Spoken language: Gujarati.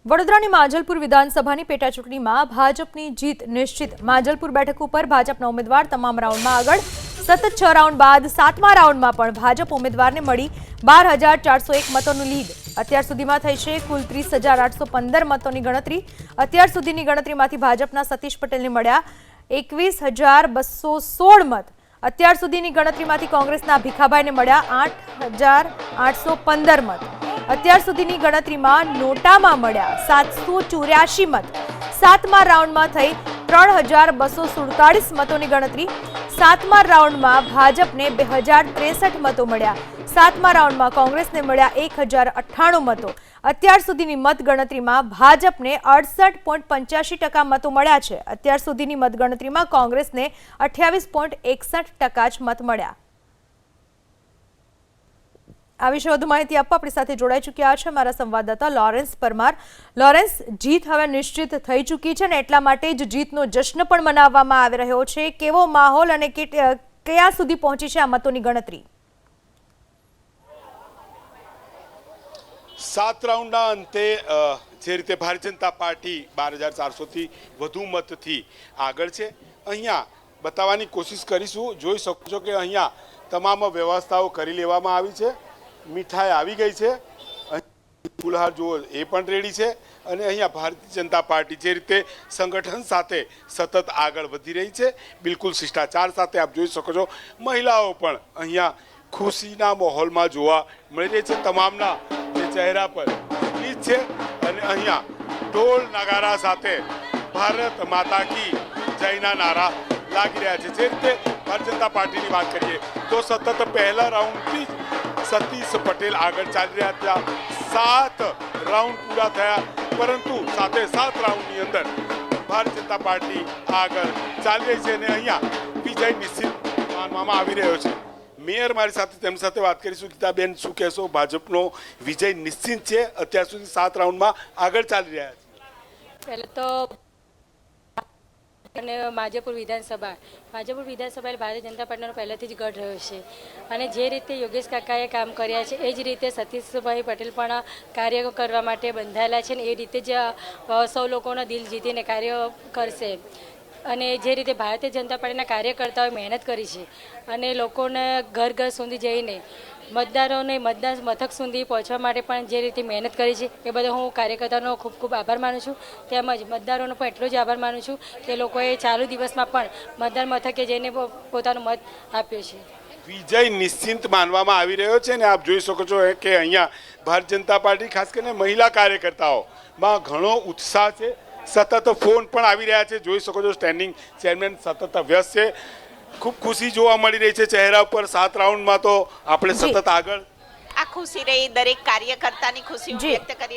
વડોદરાની માંજલપુર વિધાનસભાની પેટા ચૂંટણીમાં ભાજપની જીત નિશ્ચિત। માંજલપુર બેઠક ઉપર ભાજપના ઉમેદવાર તમામ રાઉન્ડમાં આગળ। સતત 6 રાઉન્ડ બાદ 7મા રાઉન્ડમાં પણ ભાજપ ઉમેદવારને મળી 12,401 મતોનું લીડ। અત્યાર સુધીમાં થઈ છે કુલ 30,815 મતોની ગણતરી। અત્યાર સુધીની ગણતરીમાંથી ભાજપના સતીશ પટેલને મળ્યા 21,216 મત। અત્યાર સુધીની ગણતરીમાંથી કોંગ્રેસના ભીખાભાઈને મળ્યા 8,815 મત। અત્યાર સુધીની ગણતરીમાં નોટામાં મળ્યા 784 મત। 7મા રાઉન્ડમાં થઈ 3,247 મતોની ગણતરી। 7મા રાઉન્ડમાં ભાજપને 2,063 મતો મળ્યા। 7મા રાઉન્ડમાં કોંગ્રેસને મળ્યા 1,098 મતો। અત્યાર સુધીની મતગણતરીમાં ભાજપને 68.85% મતો મળ્યા છે। અત્યાર સુધીની મતગણતરીમાં કોંગ્રેસને 28.61% જ મત મળ્યા। આ વિશે વધુ માહિતી આપવા આપણી સાથે જોડાઈ ચૂક્યા છે મારા સંવાદદાતા લોરેન્સ પરમાર। લોરેન્સ, જીત હવે નિશ્ચિત થઈ ચૂકી છે ને એટલા માટે જ જીતનો જશ્ન પણ મનાવવામાં આવી રહ્યો છે। કેવો માહોલ અને કયા સુધી પહોંચી છે આ મતોની ગણતરી? 7 રાઉન્ડના અંતે જે રીતે ભારતીય જનતા પાર્ટી 12,400થી વધુ મતથી આગળ છે। અહીંયા બતાવવાની કોશિશ કરીશું। જોઈ શકો છો કે અહીંયા તમામ વ્યવસ્થાઓ કરી લેવામાં આવી છે। મીઠાઈ આવી ગઈ છે, ફૂલહાર જુઓ એ પણ રેડી છે અને અહીંયા ભારતીય જનતા પાર્ટી જે રીતે સંગઠન સાથે સતત આગળ વધી રહી છે, બિલકુલ શિષ્ટાચાર સાથે આપ જોઈ શકો છો મહિલાઓ પણ અહીંયા ખુશીના માહોલમાં જોવા મળી રહી છે। તમામના જે ચહેરા પર સ્મિત છે અને અહીંયા ઢોલ નગારા સાથે ભારત માતા કી જયના નારા લાગી રહ્યા છે। જે રીતે ભારતીય જનતા પાર્ટીની વાત કરીએ તો સતત પહેલા રાઉન્ડથી જ સતીશ પટેલ આગળ ચાલી રહ્યા હતા। 7 રાઉન્ડ પૂરા થયા પરંતુ સાથે 7 રાઉન્ડની અંદર ભારતીય જનતા પાર્ટી આગળ ચાલી રહી છે અને અહીંયા વિજય નિશ્ચિત માનવામાં આવી રહ્યો છે। મેયર મારી સાથે તેમની સાથે વાત કરીશું। ગીતાબેન, શું કહેશો? ભાજપનો વિજય નિશ્ચિત છે, અત્યાર સુધી 7 રાઉન્ડમાં આગળ ચાલી રહ્યા છે। પહેલાં તો અને માંજલપુર વિધાનસભા એટલે ભારતીય જનતા પાર્ટીનો પહેલાંથી જ ગઢ રહ્યો છે અને જે રીતે યોગેશ કાકાએ કામ કર્યા છે એ જ રીતે સતીશભાઈ પટેલ પણ કાર્ય કરવા માટે બંધાયેલા છે ને એ રીતે જ સૌ લોકોના દિલ જીતીને કાર્ય કરશે। અને જે રીતે ભારતીય જનતા પાર્ટીના કાર્યકર્તાઓએ મહેનત કરી છે અને લોકોને ઘર ઘર સુધી જઈને મતદારોને મતદાન મથક સુધી પહોંચવા માટે પણ જે રીતે મહેનત કરી છે એ બદલ હું કાર્યકર્તાઓનો ખૂબ ખૂબ આભાર માનું છું। તેમજ મતદારોનો પણ એટલો જ આભાર માનું છું કે લોકોએ ચાલુ દિવસમાં પણ મતદાન મથકે જઈને પોતાનો મત આપ્યો છે। વિજય નિશ્ચિત માનવામાં આવી રહ્યો છે ને આપ જોઈ શકો છો કે અહીંયા ભારતીય જનતા પાર્ટી ખાસ કરીને મહિલા કાર્યકર્તાઓમાં ઘણો ઉત્સાહ છે। સતત ફોન પણ આવી રહ્યા છે, જોઈ શકો છો સ્ટેન્ડિંગ ચેરમેન સતત વ્યસ્ત છે। ખૂબ ખુશી જોવા મળી રહી છે ચહેરા ઉપર। 7 રાઉન્ડમાં તો આપણે સતત આગળ આ ખુશી રહી, દરેક કાર્યકર્તાની ખુશી વ્યક્ત કરી।